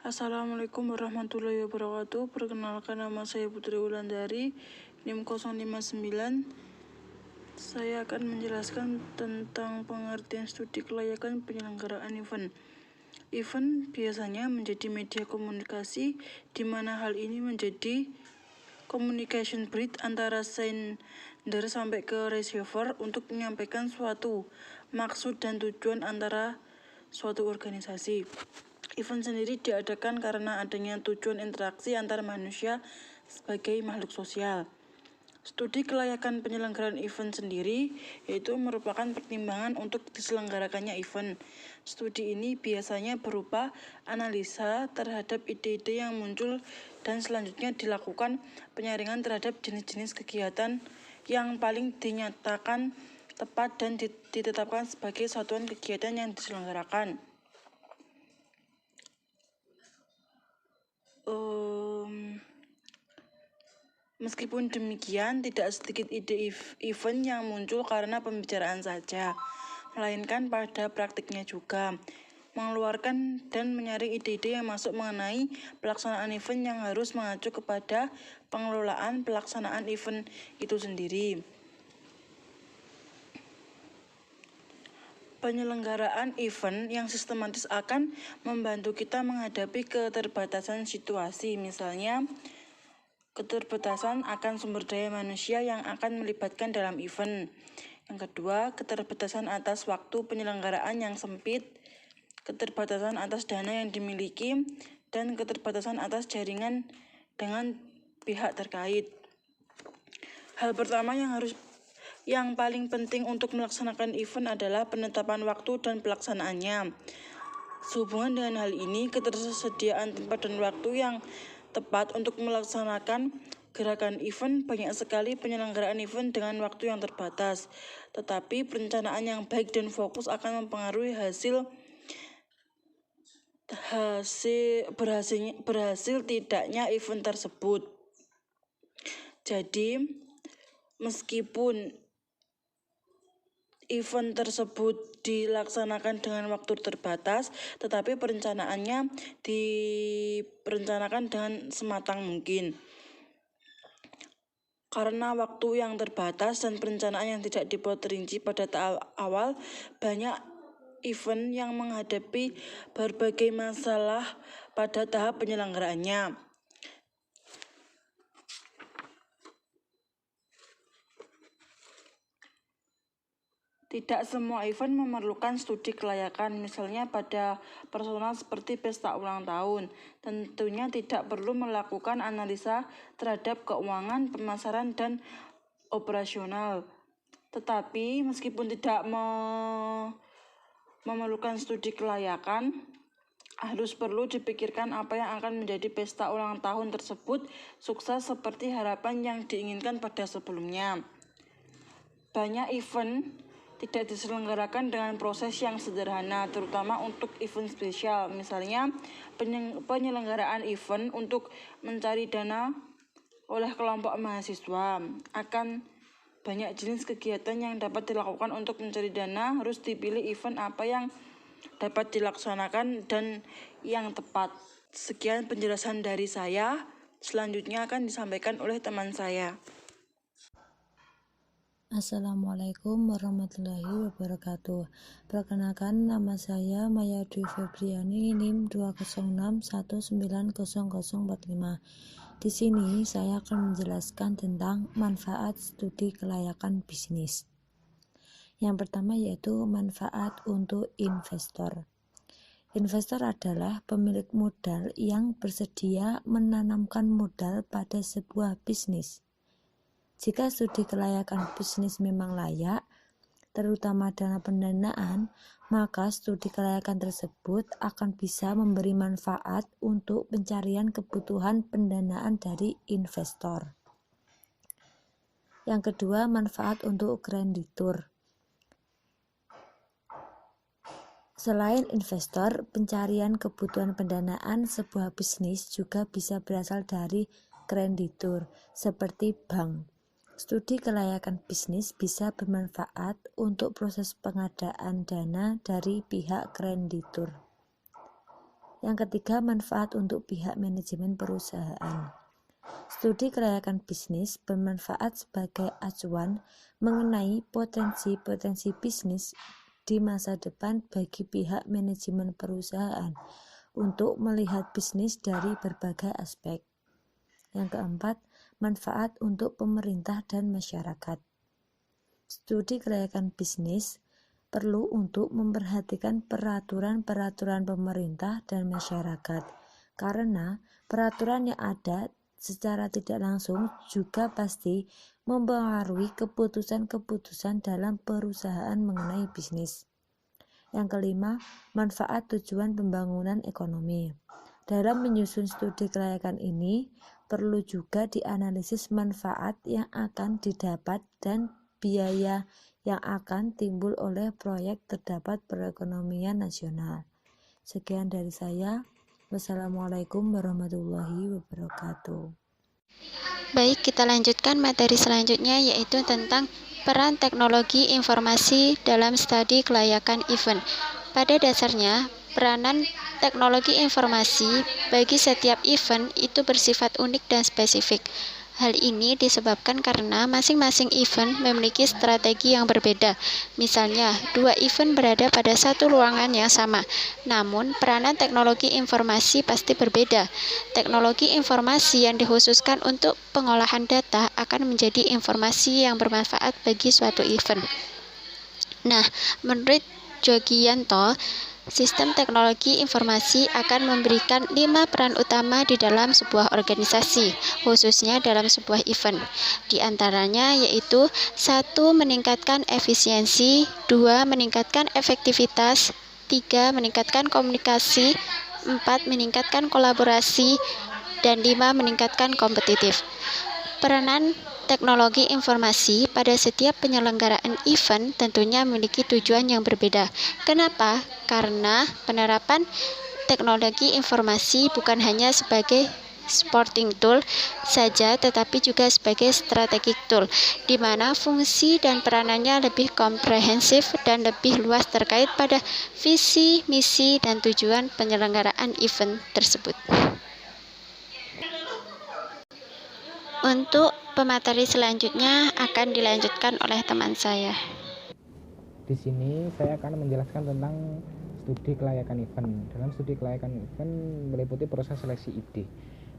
Assalamualaikum warahmatullahi wabarakatuh. Perkenalkan, nama saya Putri Wulandari, NIM 059. Saya akan menjelaskan tentang pengertian studi kelayakan penyelenggaraan event. Event biasanya menjadi media komunikasi, di mana hal ini menjadi communication bridge antara sender sampai ke receiver untuk menyampaikan suatu maksud dan tujuan antara suatu organisasi. Event sendiri diadakan karena adanya tujuan interaksi antar manusia sebagai makhluk sosial. Studi kelayakan penyelenggaraan event sendiri yaitu merupakan pertimbangan untuk diselenggarakannya event. Studi ini biasanya berupa analisa terhadap ide-ide yang muncul dan selanjutnya dilakukan penyaringan terhadap jenis-jenis kegiatan yang paling dinyatakan tepat dan ditetapkan sebagai satuan kegiatan yang diselenggarakan. Meskipun demikian, tidak sedikit ide event yang muncul karena pembicaraan saja, melainkan pada praktiknya juga. Mengeluarkan dan menyaring ide-ide yang masuk mengenai pelaksanaan event yang harus mengacu kepada pengelolaan pelaksanaan event itu sendiri. Penyelenggaraan event yang sistematis akan membantu kita menghadapi keterbatasan situasi, misalnya keterbatasan akan sumber daya manusia yang akan melibatkan dalam event. Yang kedua, keterbatasan atas waktu penyelenggaraan yang sempit, keterbatasan atas dana yang dimiliki, dan keterbatasan atas jaringan dengan pihak terkait. Hal pertama yang paling penting untuk melaksanakan event adalah penetapan waktu dan pelaksanaannya. Sehubungan dengan hal ini, ketersediaan tempat dan waktu yang tepat untuk melaksanakan gerakan event. Banyak sekali penyelenggaraan event dengan waktu yang terbatas, tetapi perencanaan yang baik dan fokus akan mempengaruhi berhasil tidaknya event tersebut. Jadi, meskipun event tersebut dilaksanakan dengan waktu terbatas, tetapi perencanaannya diperencanakan dengan sematang mungkin. Karena waktu yang terbatas dan perencanaan yang tidak dibuat rinci pada tahap awal, banyak event yang menghadapi berbagai masalah pada tahap penyelenggaraannya. Tidak semua event memerlukan studi kelayakan, misalnya pada personal seperti pesta ulang tahun. Tentunya tidak perlu melakukan analisa terhadap keuangan, pemasaran, dan operasional. Tetapi meskipun tidak memerlukan studi kelayakan, harus perlu dipikirkan apa yang akan menjadi pesta ulang tahun tersebut sukses seperti harapan yang diinginkan pada sebelumnya. Banyak event tidak diselenggarakan dengan proses yang sederhana, terutama untuk event spesial. Misalnya, penyelenggaraan event untuk mencari dana oleh kelompok mahasiswa. Akan banyak jenis kegiatan yang dapat dilakukan untuk mencari dana, harus dipilih event apa yang dapat dilaksanakan dan yang tepat. Sekian penjelasan dari saya. Selanjutnya akan disampaikan oleh teman saya. Assalamualaikum warahmatullahi wabarakatuh. Perkenalkan, nama saya Maya Dwi Febriani, NIM 206190045. Di sini saya akan menjelaskan tentang manfaat studi kelayakan bisnis. Yang pertama yaitu manfaat untuk investor. Investor adalah pemilik modal yang bersedia menanamkan modal pada sebuah bisnis. Jika studi kelayakan bisnis memang layak, terutama dana pendanaan, maka studi kelayakan tersebut akan bisa memberi manfaat untuk pencarian kebutuhan pendanaan dari investor. Yang kedua, manfaat untuk kreditur. Selain investor, pencarian kebutuhan pendanaan sebuah bisnis juga bisa berasal dari kreditur, seperti bank. Studi kelayakan bisnis bisa bermanfaat untuk proses pengadaan dana dari pihak kreditur. Yang ketiga, manfaat untuk pihak manajemen perusahaan. Studi kelayakan bisnis bermanfaat sebagai acuan mengenai potensi-potensi bisnis di masa depan bagi pihak manajemen perusahaan untuk melihat bisnis dari berbagai aspek. Yang keempat, manfaat untuk pemerintah dan masyarakat. Studi kelayakan bisnis perlu untuk memperhatikan peraturan-peraturan pemerintah dan masyarakat, karena peraturan yang ada secara tidak langsung juga pasti mempengaruhi keputusan-keputusan dalam perusahaan mengenai bisnis. Yang kelima, manfaat tujuan pembangunan ekonomi. Dalam menyusun studi kelayakan ini, perlu juga dianalisis manfaat yang akan didapat dan biaya yang akan timbul oleh proyek terdapat perekonomian nasional. Sekian dari saya. Wassalamualaikum warahmatullahi wabarakatuh. Baik, kita lanjutkan materi selanjutnya, yaitu tentang peran teknologi informasi dalam studi kelayakan event. Pada dasarnya, peranan teknologi informasi bagi setiap event itu bersifat unik dan spesifik. Hal ini disebabkan karena masing-masing event memiliki strategi yang berbeda. Misalnya, dua event berada pada satu ruangan yang sama, namun peranan teknologi informasi pasti berbeda. Teknologi informasi yang dikhususkan untuk pengolahan data akan menjadi informasi yang bermanfaat bagi suatu event. Nah, menurut Jogianto, sistem teknologi informasi akan memberikan 5 peran utama di dalam sebuah organisasi, khususnya dalam sebuah event. Di antaranya yaitu 1. Meningkatkan efisiensi, 2. Meningkatkan efektivitas, 3. Meningkatkan komunikasi, 4. Meningkatkan kolaborasi, dan 5. Meningkatkan kompetitif. Peranan teknologi informasi pada setiap penyelenggaraan event tentunya memiliki tujuan yang berbeda. Kenapa? Karena penerapan teknologi informasi bukan hanya sebagai supporting tool saja, tetapi juga sebagai strategic tool, di mana fungsi dan peranannya lebih komprehensif dan lebih luas terkait pada visi, misi, dan tujuan penyelenggaraan event tersebut. Untuk pemateri selanjutnya akan dilanjutkan oleh teman saya. Di sini saya akan menjelaskan tentang studi kelayakan event. Dalam studi kelayakan event meliputi proses seleksi ide,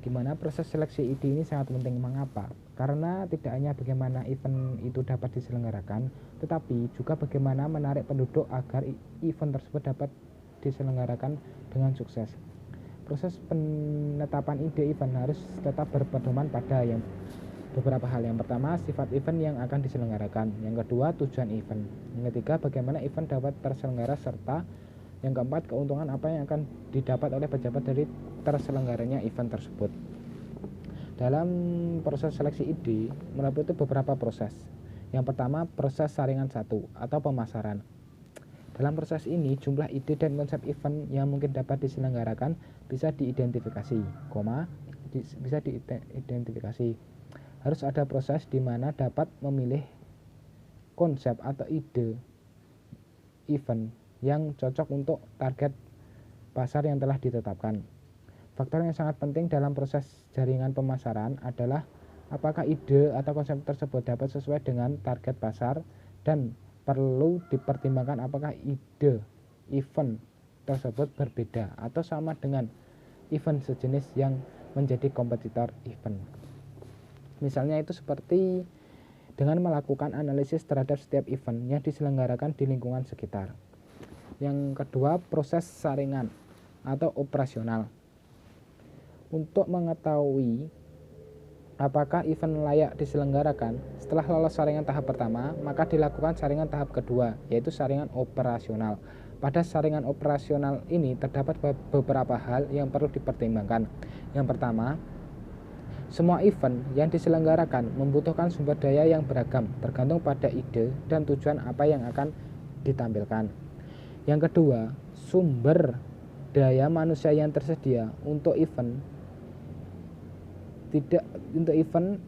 di mana proses seleksi ide ini sangat penting. Mengapa? Karena tidak hanya bagaimana event itu dapat diselenggarakan, tetapi juga bagaimana menarik penduduk agar event tersebut dapat diselenggarakan dengan sukses. Proses penetapan ide event harus tetap berpedoman pada beberapa hal. Yang pertama, sifat event yang akan diselenggarakan. Yang kedua, tujuan event. Yang ketiga, bagaimana event dapat terselenggara, serta yang keempat, keuntungan apa yang akan didapat oleh pejabat dari terselenggaranya event tersebut. Dalam proses seleksi ide meliputi beberapa proses. Yang pertama, proses saringan 1 atau pemasaran. Dalam proses ini, jumlah ide dan konsep event yang mungkin dapat diselenggarakan bisa diidentifikasi, Harus ada proses di mana dapat memilih konsep atau ide event yang cocok untuk target pasar yang telah ditetapkan. Faktor yang sangat penting dalam proses jaringan pemasaran adalah apakah ide atau konsep tersebut dapat sesuai dengan target pasar, dan perlu dipertimbangkan apakah ide event tersebut berbeda atau sama dengan event sejenis yang menjadi kompetitor event. Misalnya itu seperti dengan melakukan analisis terhadap setiap event yang diselenggarakan di lingkungan sekitar. Yang kedua, proses saringan atau operasional. Untuk mengetahui apakah event layak diselenggarakan, setelah lolos saringan tahap pertama, maka dilakukan saringan tahap kedua, yaitu saringan operasional. Pada saringan operasional ini terdapat beberapa hal yang perlu dipertimbangkan. Yang pertama, semua event yang diselenggarakan membutuhkan sumber daya yang beragam, tergantung pada ide dan tujuan apa yang akan ditampilkan. Yang kedua, sumber daya manusia yang tersedia untuk event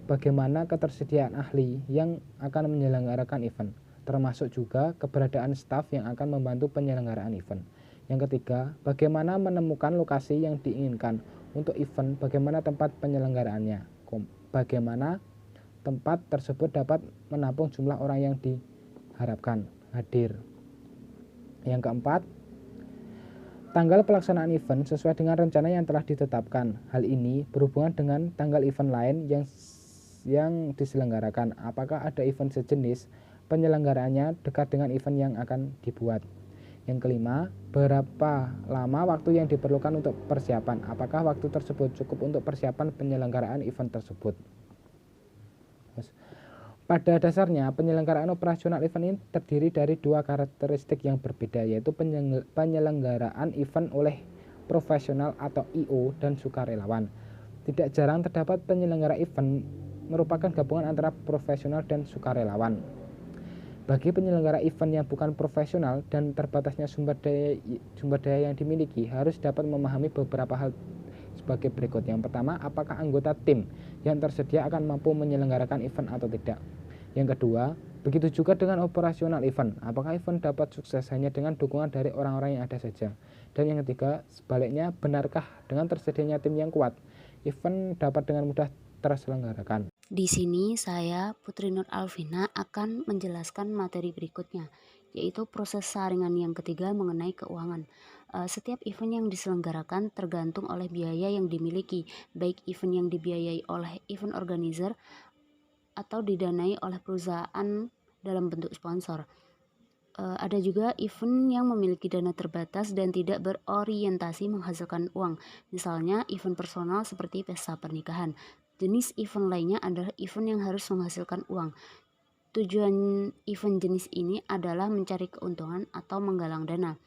bagaimana ketersediaan ahli yang akan menyelenggarakan event, termasuk juga keberadaan staf yang akan membantu penyelenggaraan event. Yang ketiga, bagaimana menemukan lokasi yang diinginkan untuk event, bagaimana tempat penyelenggaraannya, bagaimana tempat tersebut dapat menampung jumlah orang yang diharapkan hadir. Yang keempat, tanggal pelaksanaan event sesuai dengan rencana yang telah ditetapkan. Hal ini berhubungan dengan tanggal event lain yang diselenggarakan. Apakah ada event sejenis, penyelenggaraannya dekat dengan event yang akan dibuat. Yang kelima, berapa lama waktu yang diperlukan untuk persiapan? Apakah waktu tersebut cukup untuk persiapan penyelenggaraan event tersebut? Pada dasarnya, penyelenggaraan operasional event ini terdiri dari dua karakteristik yang berbeda, yaitu penyelenggaraan event oleh profesional atau I.O. dan sukarelawan. Tidak jarang terdapat penyelenggara event merupakan gabungan antara profesional dan sukarelawan. Bagi penyelenggara event yang bukan profesional dan terbatasnya sumber daya yang dimiliki, harus dapat memahami beberapa hal sebagai berikut. Yang pertama, apakah anggota tim yang tersedia akan mampu menyelenggarakan event atau tidak. Yang kedua, begitu juga dengan operasional event, apakah event dapat sukses hanya dengan dukungan dari orang-orang yang ada saja. Dan yang ketiga, sebaliknya, benarkah dengan tersedianya tim yang kuat, event dapat dengan mudah terselenggarakan. Di sini saya, Putri Nur Alvina, akan menjelaskan materi berikutnya, yaitu proses saringan yang ketiga mengenai keuangan. Setiap event yang diselenggarakan tergantung oleh biaya yang dimiliki, baik event yang dibiayai oleh event organizer atau didanai oleh perusahaan dalam bentuk sponsor. Ada juga event yang memiliki dana terbatas dan tidak berorientasi menghasilkan uang, misalnya event personal seperti pesta pernikahan. Jenis event lainnya adalah event yang harus menghasilkan uang. Tujuan event jenis ini adalah mencari keuntungan atau menggalang dana.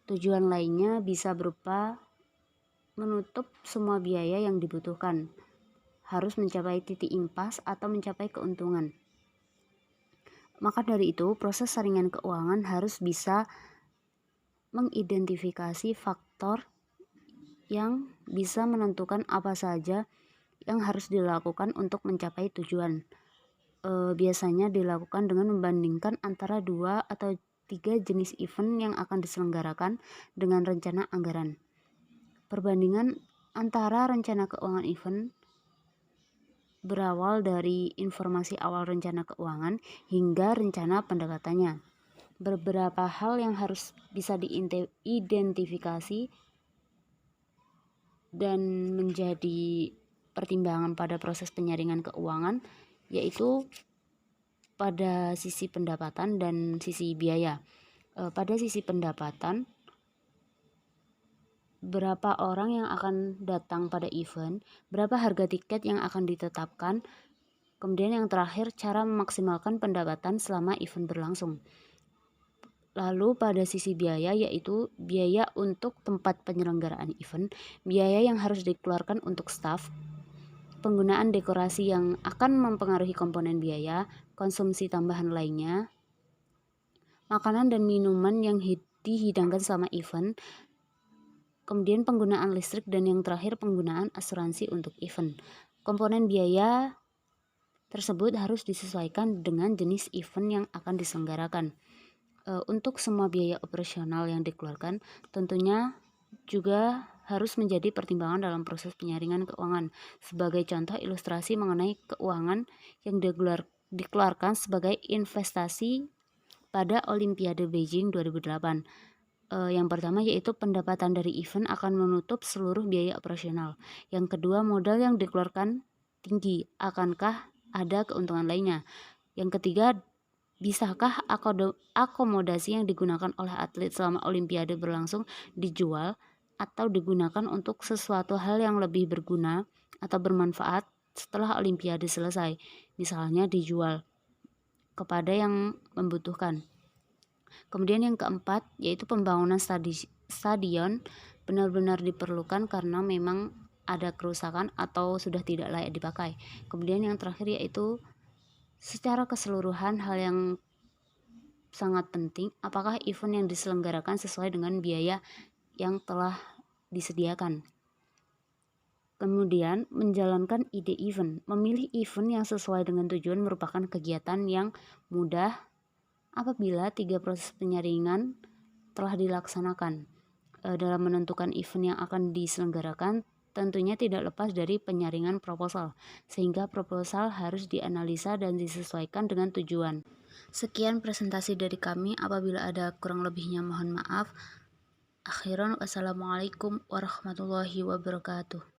Tujuan lainnya bisa berupa menutup semua biaya yang dibutuhkan, harus mencapai titik impas atau mencapai keuntungan. Maka dari itu, proses saringan keuangan harus bisa mengidentifikasi faktor yang bisa menentukan apa saja yang harus dilakukan untuk mencapai tujuan. Biasanya dilakukan dengan membandingkan antara 2 atau 3 jenis event yang akan diselenggarakan dengan rencana anggaran. Perbandingan antara rencana keuangan event berawal dari informasi awal rencana keuangan hingga rencana pendekatannya. Beberapa hal yang harus bisa diidentifikasi dan menjadi pertimbangan pada proses penyaringan keuangan, yaitu pada sisi pendapatan dan sisi biaya. Pada sisi pendapatan, berapa orang yang akan datang pada event, berapa harga tiket yang akan ditetapkan, kemudian yang terakhir cara memaksimalkan pendapatan selama event berlangsung. Lalu pada sisi biaya, yaitu biaya untuk tempat penyelenggaraan event, biaya yang harus dikeluarkan untuk staf, penggunaan dekorasi yang akan mempengaruhi komponen biaya, konsumsi tambahan lainnya, makanan dan minuman yang dihidangkan selama event, kemudian penggunaan listrik, dan yang terakhir penggunaan asuransi untuk event. Komponen biaya tersebut harus disesuaikan dengan jenis event yang akan diselenggarakan. Untuk semua biaya operasional yang dikeluarkan tentunya juga harus menjadi pertimbangan dalam proses penyaringan keuangan. Sebagai contoh ilustrasi mengenai keuangan yang dikeluarkan sebagai investasi pada Olimpiade Beijing 2008. Yang pertama yaitu pendapatan dari event akan menutup seluruh biaya operasional. Yang kedua, modal yang dikeluarkan tinggi, akankah ada keuntungan lainnya? Yang ketiga, bisakah akomodasi yang digunakan oleh atlet selama Olimpiade berlangsung dijual atau digunakan untuk sesuatu hal yang lebih berguna atau bermanfaat setelah Olimpiade selesai, misalnya dijual kepada yang membutuhkan. Kemudian yang keempat yaitu pembangunan stadion benar-benar diperlukan karena memang ada kerusakan atau sudah tidak layak dipakai. Kemudian yang terakhir yaitu secara keseluruhan hal yang sangat penting, apakah event yang diselenggarakan sesuai dengan biaya yang telah disediakan. Kemudian menjalankan ide event. Memilih event yang sesuai dengan tujuan merupakan kegiatan yang mudah apabila 3 proses penyaringan telah dilaksanakan. dalam menentukan event yang akan diselenggarakan tentunya tidak lepas dari penyaringan proposal, sehingga proposal harus dianalisa dan disesuaikan dengan tujuan. Sekian presentasi dari kami, apabila ada kurang lebihnya mohon maaf. Akhiran, wassalamualaikum warahmatullahi wabarakatuh.